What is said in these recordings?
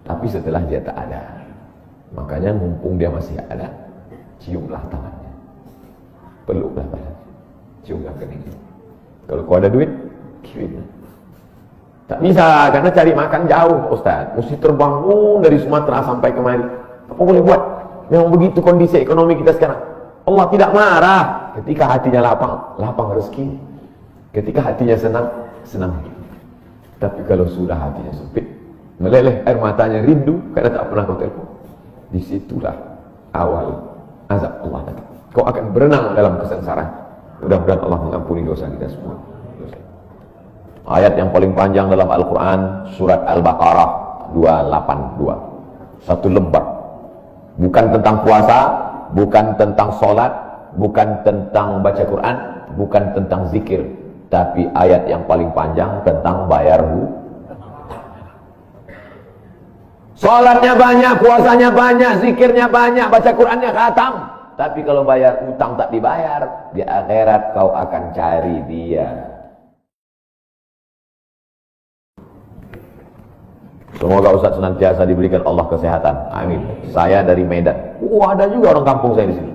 Tapi setelah dia tak ada, makanya mumpung dia masih ada, ciumlah tangannya, peluklah badannya, ciumlah keningnya. Kalau kau ada duit, kirimlah. Tak bisa, karena cari makan jauh Ustaz, mesti terbang dari Sumatera sampai kemari. Apa boleh buat? Memang begitu kondisi ekonomi kita sekarang. Allah tidak marah ketika hatinya lapang, lapang rezeki. Ketika hatinya senang, senang. Tapi kalau sudah hatinya sempit, meleleh air matanya rindu karena tak pernah kau telepon, disitulah awal azab Allah datang. Kau akan berenang dalam kesengsaraan. Mudah-mudahan Allah mengampuni dosa kita semua. Ayat yang paling panjang dalam Al-Quran, surat Al-Baqarah 282. Satu lembar. Bukan tentang puasa, bukan tentang sholat, bukan tentang baca Quran, bukan tentang zikir, tapi ayat yang paling panjang tentang bayar hutang. Sholatnya banyak, puasanya banyak, zikirnya banyak, baca Qurannya khatam, tapi kalau bayar utang tak dibayar, di akhirat kau akan cari dia. Semoga Ustaz senantiasa diberikan Allah kesehatan. Amin. Saya dari Medan. Ada juga orang kampung saya di sini.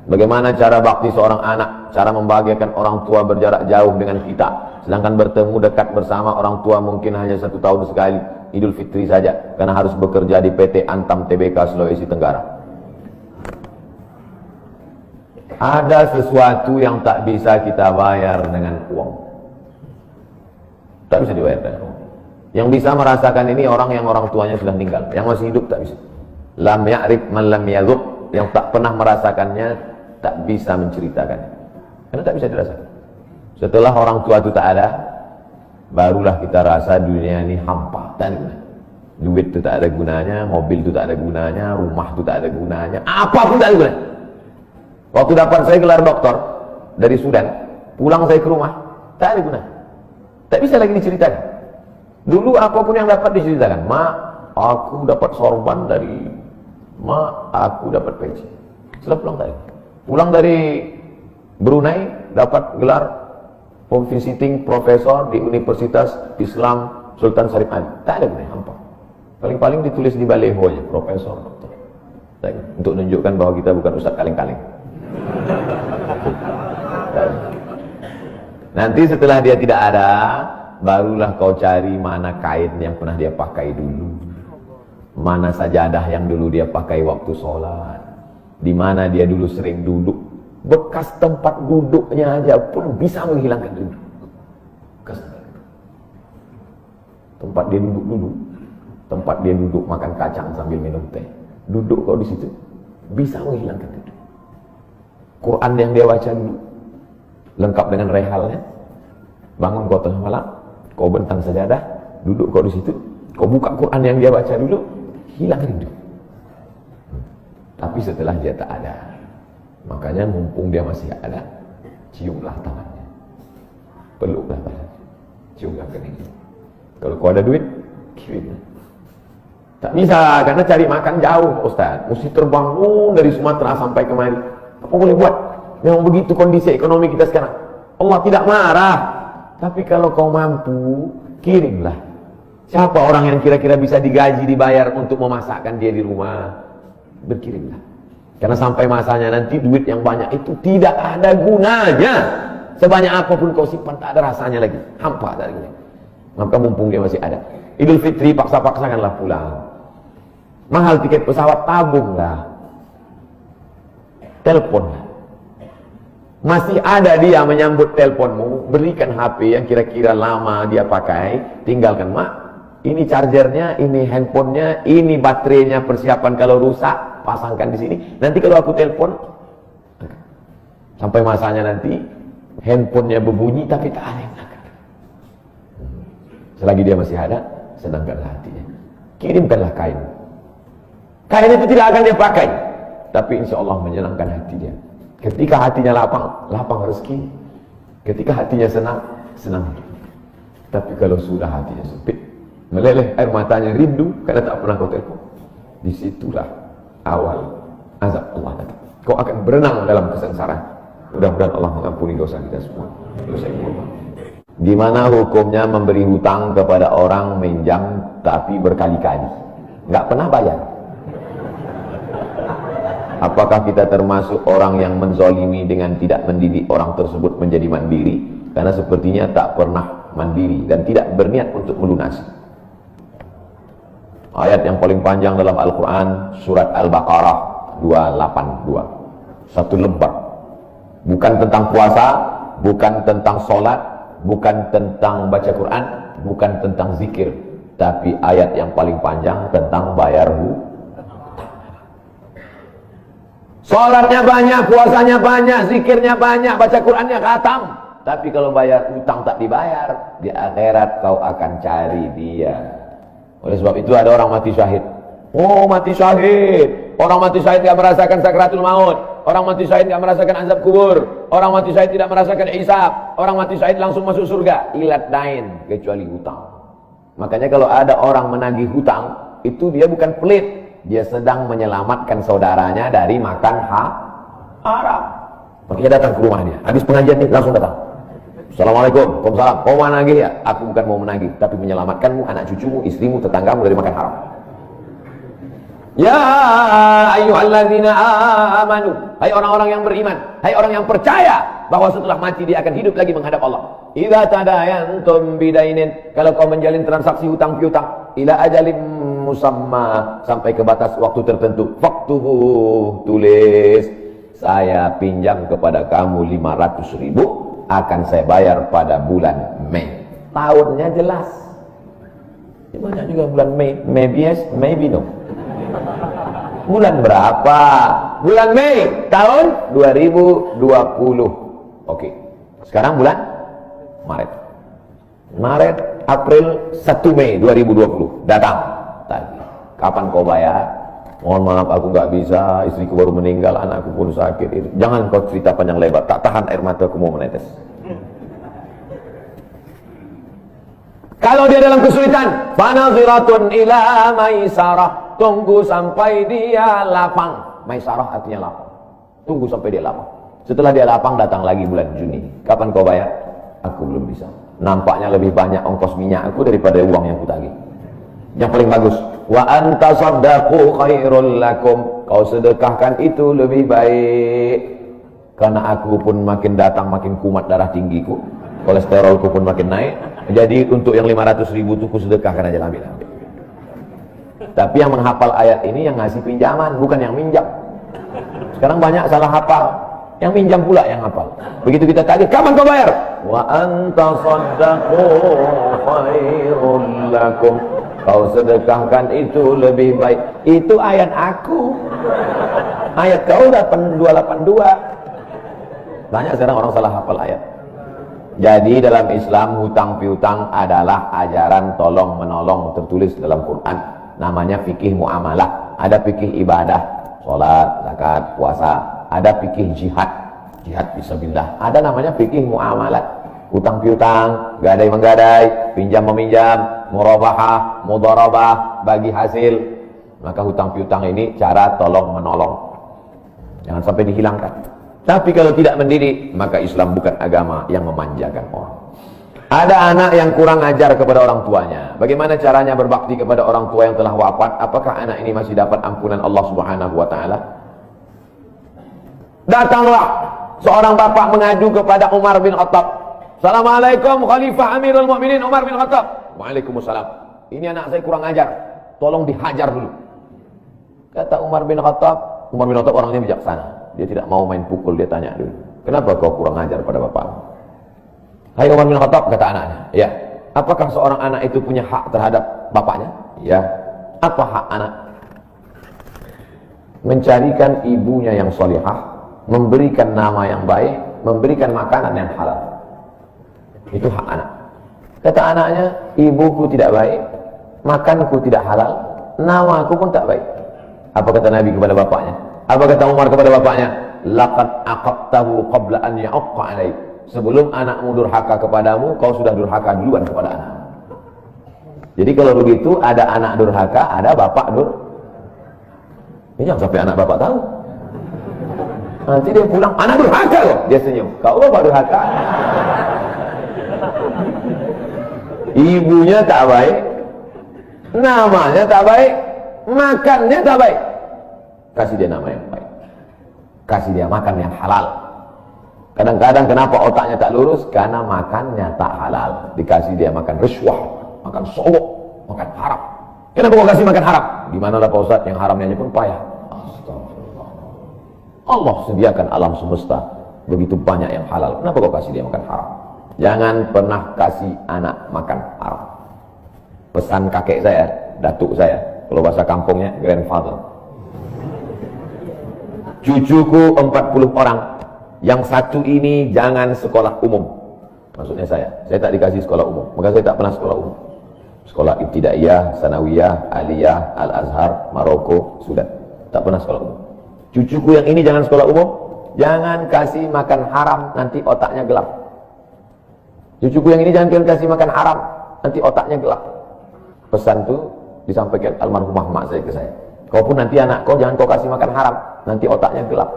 Bagaimana cara bakti seorang anak? Cara membahagiakan orang tua berjarak jauh dengan kita, sedangkan bertemu dekat bersama orang tua mungkin hanya 1 tahun sekali, Idul Fitri saja, karena harus bekerja di PT Antam TBK Sulawesi Tenggara. Ada sesuatu yang tak bisa kita bayar dengan uang. Tak bisa dibayar dengan uang. Yang bisa merasakan ini orang yang orang tuanya sudah meninggal. Yang masih hidup tak bisa. Lam ya'rif man lam yadhuq. Yang tak pernah merasakannya tak bisa menceritakannya, karena tak bisa dirasakan. Setelah orang tua itu tak ada, barulah kita rasa dunia ini hampa, tak ada gunanya. Duit itu tak ada gunanya, mobil itu tak ada gunanya, rumah itu tak ada gunanya, apapun tak ada gunanya. Waktu dapat saya gelar doktor dari Sudan, pulang saya ke rumah, tak ada gunanya, tak bisa lagi diceritakan. Dulu apapun yang dapat diceritakan, mak, aku dapat sorban dari, mak, aku dapat peci. Setelah pulang tadi, pulang dari Brunei, dapat gelar visiting profesor di Universitas Islam Sultan Syarif Ali. Tak ada gunanya, hampa. Paling-paling ditulis di balehonya, profesor, doktor. Untuk menunjukkan bahwa kita bukan ustaz kaleng-kaleng. Nanti setelah dia tidak ada, barulah kau cari mana kain yang pernah dia pakai dulu, mana sajadah yang dulu dia pakai waktu sholat, di mana dia dulu sering duduk. Bekas tempat duduknya aja pun bisa menghilangkan rindu. Tempat dia duduk dulu, tempat dia duduk makan kacang sambil minum teh, duduk kau di situ bisa menghilangkan rindu. Quran yang dia baca dulu, lengkap dengan rehalnya. Bangun kau tengah malam, kau bentang sajadah, duduk kau di situ, kau buka Quran yang dia baca dulu, hilang rindu. Tapi setelah dia tak ada, makanya mumpung dia masih ada, ciumlah tangannya, peluklah badannya, ciumlah keningnya. Kalau kau ada duit, kirimlah. Tak bisa, karena cari makan jauh Ustaz, mesti terbang dari Sumatera sampai kemari. Apa boleh buat? Memang begitu kondisi ekonomi kita sekarang. Allah tidak marah. Tapi kalau kau mampu, kirimlah. Siapa orang yang kira-kira bisa digaji, dibayar untuk memasakkan dia di rumah? Berkirimlah. Karena sampai masanya nanti duit yang banyak itu tidak ada gunanya. Sebanyak apapun kau simpan, tak ada rasanya lagi. Hampa tak ada gunanya. Maka mumpung dia masih ada, Idul Fitri paksa-paksakanlah pulang. Mahal tiket pesawat, tabunglah. Teleponlah. Masih ada dia menyambut teleponmu, berikan HP yang kira-kira lama dia pakai, tinggalkan, mak, ini chargernya, ini handphonenya, ini baterainya, persiapan kalau rusak, pasangkan di sini. Nanti kalau aku telepon, sampai masanya nanti, handphonenya berbunyi tapi tak ada yang angkat. Selagi dia masih ada, senangkanlah hatinya. Kirimkanlah kain. Kain itu tidak akan dia pakai, tapi insya Allah menyenangkan hati dia. Ketika hatinya lapang, lapang rezeki. Ketika hatinya senang, senang. Tapi kalau sudah hatinya sempit, meleleh air matanya rindu karena tak pernah kau telepon, disitulah awal azab Allah datang. Kau akan berenang dalam kesengsaraan. Mudah-mudahan Allah mengampuni dosa kita semua. Dosa ibu. Gimana hukumnya memberi hutang kepada orang minjam tapi berkali-kali nggak pernah bayar? Apakah kita termasuk orang yang menzolimi dengan tidak mendidik orang tersebut menjadi mandiri? Karena sepertinya tak pernah mandiri dan tidak berniat untuk melunasi. Ayat yang paling panjang dalam Al-Quran, surat Al-Baqarah 282, satu lembar. Bukan tentang puasa, bukan tentang sholat, bukan tentang baca Quran, bukan tentang zikir, tapi ayat yang paling panjang tentang bayar hutang. Sholatnya banyak, puasanya banyak, zikirnya banyak, baca Qurannya khatam, tapi kalau bayar hutang tak dibayar, di akhirat kau akan cari dia. Oleh sebab itu ada orang mati syahid. Oh, mati syahid. Orang mati syahid tidak merasakan sakratul maut. Orang mati syahid tidak merasakan azab kubur. Orang mati syahid tidak merasakan hisab. Orang mati syahid langsung masuk surga. Ilat dain, kecuali hutang. Makanya kalau ada orang menagih hutang, itu dia bukan pelit. Dia sedang menyelamatkan saudaranya dari makan haram. Makanya datang ke rumah dia. Habis pengajian nih, langsung datang. Assalamualaikum, waalaikumsalam. Kau mau menagih ya? Aku bukan mau menagih, tapi menyelamatkanmu, anak cucumu, istrimu, tetanggamu dari makan haram. Ya ayyuhalladzina amanu, hai orang-orang yang beriman, hai orang yang percaya bahwa setelah mati dia akan hidup lagi menghadap Allah. Idza tadayantum bidainin, kalau kau menjalin transaksi hutang piutang, ila ajalim musamma, sampai ke batas waktu tertentu, faktubu, tulis, saya pinjam kepada kamu 500.000, akan saya bayar pada bulan Mei. Tahunnya jelas. Banyak juga bulan Mei. Maybe yes, maybe no. Bulan berapa? Bulan Mei tahun 2020. Oke. Sekarang bulan Maret. Maret, April, 1 Mei 2020. Datang. Tadi. Kapan kau bayar? Mohon maaf aku nggak bisa, istriku baru meninggal, anakku pun sakit. Jangan kau cerita panjang lebar, tak tahan air mataku mau menetes. Kalau dia dalam kesulitan, fanaziratun ila maisarah, tunggu sampai dia lapang. Maisarah artinya lapang. Tunggu sampai dia lapang. Setelah dia lapang, datang lagi bulan Juni. Kapan kau bayar? Aku belum bisa. Nampaknya lebih banyak ongkos minyak aku daripada uang yang kutagih. Yang paling bagus, wa anta saddaqu khairul lakum, kau sedekahkan itu lebih baik. Karena aku pun makin datang makin kumat darah tinggiku, kolesterolku pun makin naik. Jadi untuk yang 500.000 itu ku sedekahkan aja, ambil. Tapi yang menghafal ayat ini yang ngasih pinjaman, bukan yang minjam. Sekarang banyak salah hafal, yang minjam pula yang hafal. Begitu kita tagih, kapan kau bayar? Wa anta saddaqu khairul lakum, kau sedekahkan itu lebih baik. Itu ayat aku. Ayat kau 8282. Banyak sekarang orang salah hafal ayat. Jadi dalam Islam hutang piutang adalah ajaran tolong menolong tertulis dalam Quran. Namanya fikih muamalah. Ada fikih ibadah, sholat, zakat, puasa. Ada fikih jihad, jihad fisabilillah. Ada namanya fikih muamalat. Hutang piutang, gadai menggadai, pinjam meminjam, murabahah, mudharabah, bagi hasil. Maka hutang piutang ini cara tolong menolong. Jangan sampai dihilangkan. Tapi kalau tidak mendidik, maka Islam bukan agama yang memanjakan orang. Ada anak yang kurang ajar kepada orang tuanya. Bagaimana caranya berbakti kepada orang tua yang telah wafat? Apakah anak ini masih dapat ampunan Allah Subhanahu wa taala? Datanglah seorang bapak mengadu kepada Umar bin Khattab. Assalamualaikum Khalifah Amirul Mukminin Umar bin Khattab. Waalaikumsalam. Ini anak saya kurang ajar, tolong dihajar dulu. Kata Umar bin Khattab orangnya bijaksana. Dia tidak mau main pukul, dia tanya dulu. Kenapa kau kurang ajar pada bapakmu? Hai Umar bin Khattab, kata anaknya. Ya. Apakah seorang anak itu punya hak terhadap bapaknya? Ya. Apa hak anak? Mencarikan ibunya yang salihah, memberikan nama yang baik, memberikan makanan yang halal. Itu hak anak. Kata anaknya, ibuku tidak baik, makanku tidak halal, namaku pun tak baik. Apa kata Nabi kepada bapaknya? Apa kata Umar kepada bapaknya? Laqad aqabtahu qabla an ya'aqqa alaik. Sebelum anakmu durhaka kepadamu, kau sudah durhaka duluan kepada anak. Jadi kalau begitu, ada anak durhaka, ada bapak Ini jangan sampai anak bapak tahu. Nanti dia pulang, anak durhaka loh. Dia senyum. Kau bapak durhaka. Ibunya tak baik, namanya tak baik, makannya tak baik. Kasih dia nama yang baik, kasih dia makan yang halal. Kadang-kadang kenapa otaknya tak lurus? Karena makannya tak halal. Dikasih dia makan rishwah, makan sogok, makan haram. Kenapa kau kasih makan haram? Gimana lah Pak Ustadz, yang haramnya pun payah. Astagfirullah. Allah sediakan alam semesta begitu banyak yang halal. Kenapa kau kasih dia makan haram? Jangan pernah kasih anak makan haram. Pesan kakek saya, datuk saya, kalau bahasa kampungnya grandfather. Cucuku 40 orang, yang satu ini jangan sekolah umum. Maksudnya saya tak dikasih sekolah umum, maka saya tak pernah sekolah umum. Sekolah ibtidaiyah, sanawiyah, aliyah, al-azhar, Maroko, sudah tak pernah sekolah umum. Cucuku yang ini jangan sekolah umum, jangan kasih makan haram, nanti otaknya gelap. Cucuku yang ini jangan kasih makan haram, nanti otaknya gelap. Pesan itu disampaikan almarhumah mak saya ke saya. Kau pun nanti anak kau jangan kau kasih makan haram, nanti otaknya gelap.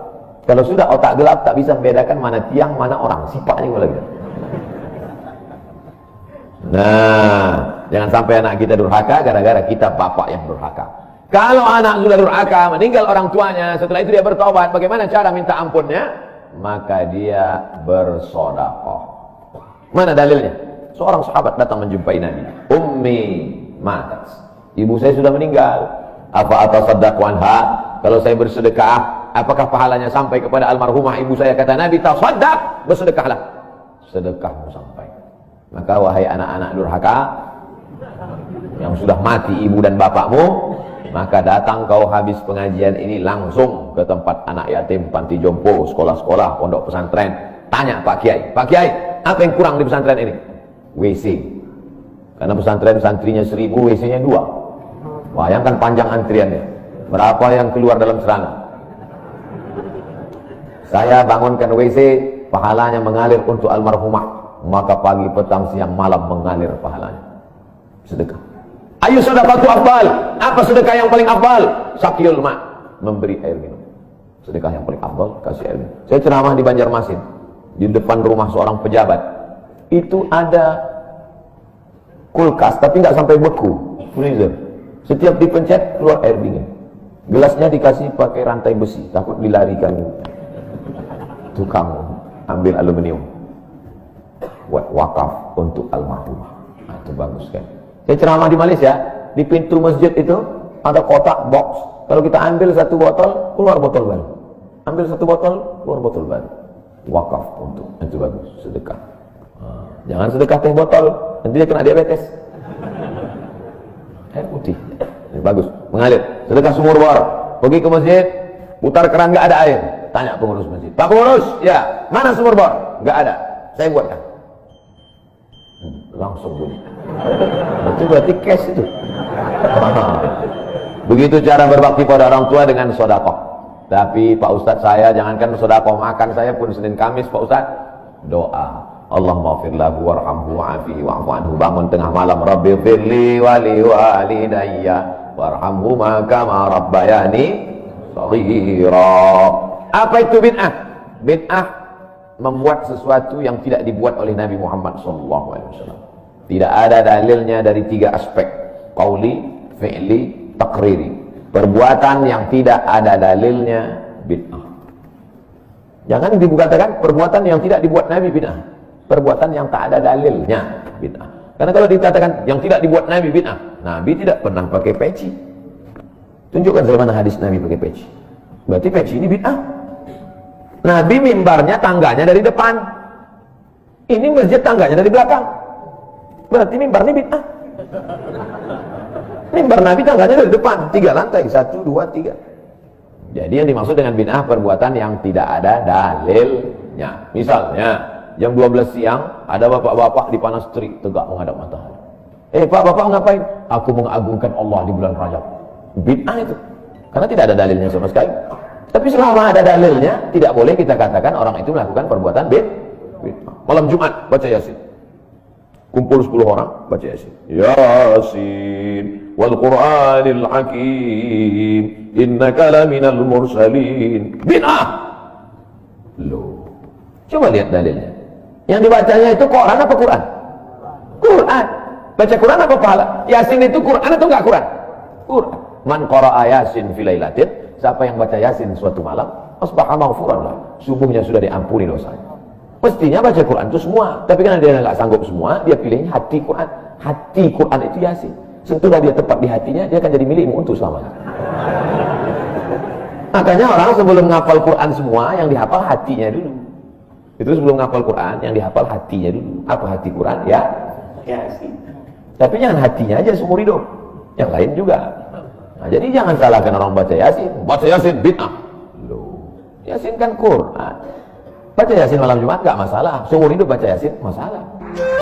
Kalau sudah otak gelap tak bisa membedakan mana tiang mana orang, sifatnya juga lagi. Nah, jangan sampai anak kita durhaka gara-gara kita bapak yang durhaka. Kalau anak sudah durhaka, meninggal orang tuanya, setelah itu dia bertobat, bagaimana cara minta ampunnya? Maka dia bersedekah. Mana dalilnya? Seorang sahabat datang menjumpai Nabi. Ummi matat. Ibu saya sudah meninggal. Apa atasaddaqu anha? Kalau saya bersedekah, apakah pahalanya sampai kepada almarhumah ibu saya? Kata Nabi, tasaddaq, bersedekahlah. Sedekahmu sampai. Maka wahai anak-anak durhaka yang sudah mati ibu dan bapakmu, maka datang kau habis pengajian ini langsung ke tempat anak yatim, panti jompo, sekolah-sekolah, pondok pesantren. Tanya Pak Kiai, apa yang kurang di pesantren ini? WC. Karena pesantren santrinya 1000, WC-nya 2. Bayangkan panjang antriannya. Berapa yang keluar dalam celana? Saya bangunkan WC, pahalanya mengalir untuk almarhumah. Maka pagi, petang, siang, malam mengalir pahalanya. Sedekah. Ayo sedekah itu afdal. Apa sedekah yang paling afdal? Sakyul ma', memberi air minum. Sedekah yang paling afdal, kasih air minum. Saya ceramah di Banjarmasin, di depan rumah seorang pejabat. Itu ada kulkas, tapi nggak sampai beku, freezer. Setiap dipencet keluar air dingin. Gelasnya dikasih pakai rantai besi, takut dilarikan tukang ambil aluminium. Buat wakaf untuk almarhumah. Nah, itu bagus kan. Saya ceramah di Malaysia, di pintu masjid itu ada kotak box. Kalau kita ambil satu botol, keluar botol baru. Ambil satu botol, keluar botol baru. Wakaf untuk, itu bagus, sedekah. Nah, jangan sedekah teh botol, nanti dia kena diabetes. Air putih, ini bagus, mengalir. Sedekah sumur bor, pergi ke masjid, putar keran nggak ada air. Tanya pengurus masjid, Pak pengurus, ya, mana sumur bor? Nggak ada, saya buatkan. Langsung bunyi. Itu berarti cash itu. Begitu cara berbakti pada orang tua dengan sedekah. Tapi Pak Ustadz, saya jangankan sedekah makan, saya pun Senin Kamis Pak Ustadz doa. Allahumma ighfir lahu warhamhu wa'afihi wa'fu anhu. Bangun tengah malam, Rabbi ighfirli wa li walidayya warhamhuma kama rabbayani shaghira. Apa itu bid'ah? Bid'ah membuat sesuatu yang tidak dibuat oleh Nabi Muhammad SAW. Tidak ada dalilnya dari 3 aspek: qauli, fi'li, takriri. Perbuatan yang tidak ada dalilnya bid'ah. Jangan dikatakan perbuatan yang tidak dibuat Nabi bid'ah. Perbuatan yang tak ada dalilnya bid'ah. Karena kalau dikatakan yang tidak dibuat Nabi bid'ah, Nabi tidak pernah pakai peci. Tunjukkan saya mana hadis Nabi pakai peci. Berarti peci ini bid'ah. Nabi mimbarnya tangganya dari depan. Ini masjid tangganya dari belakang. Berarti mimbar ini bid'ah. Mimbar Nabi tangganya dari depan, 3 lantai, 1, 2, 3. Jadi yang dimaksud dengan bid'ah perbuatan yang tidak ada dalilnya. Misalnya jam 12 siang ada bapak-bapak di panas terik tegak menghadap matahari. Pak, bapak ngapain? Aku mengagungkan Allah di bulan Rajab. Bid'ah itu. Karena tidak ada dalilnya sama sekali. Tapi selama ada dalilnya, tidak boleh kita katakan orang itu melakukan perbuatan bid'ah. Malam Jumat baca Yasin. Kumpul 10 orang baca Yasin. Yasin wal Qur'anil Hakim innaka laminal mursalin. Bid'ah. Loh. Coba lihat dalilnya. Yang dibacanya itu Quran apa Quran? Quran. Baca Quran apa pahala? Yasin itu Quran atau enggak Quran? Quran. Man qara'a Yasin fi lailatin, siapa yang baca Yasin suatu malam, asbaha maghfuran lah, subuhnya sudah diampuni dosanya. Mestinya baca Quran itu semua, tapi karena dia nggak sanggup semua, dia pilihnya hati Quran. Hati Quran itu Yasin. Sentuhlah dia tepat di hatinya, dia akan jadi milikmu untuk selamanya. Makanya orang sebelum ngapal Quran semua, yang dihafal hatinya dulu. Itu sebelum ngapal Quran, yang dihafal hatinya dulu. Apa hati Quran? Ya, Yasin. Tapi jangan hatinya aja seumur hidup, yang lain juga. Nah, jadi jangan salahkan orang baca Yasin. Baca Yasin bid'ah. Loh, Yasin kan Quran. Baca Yasin malam Jumat gak masalah. Seumur hidup baca Yasin masalah.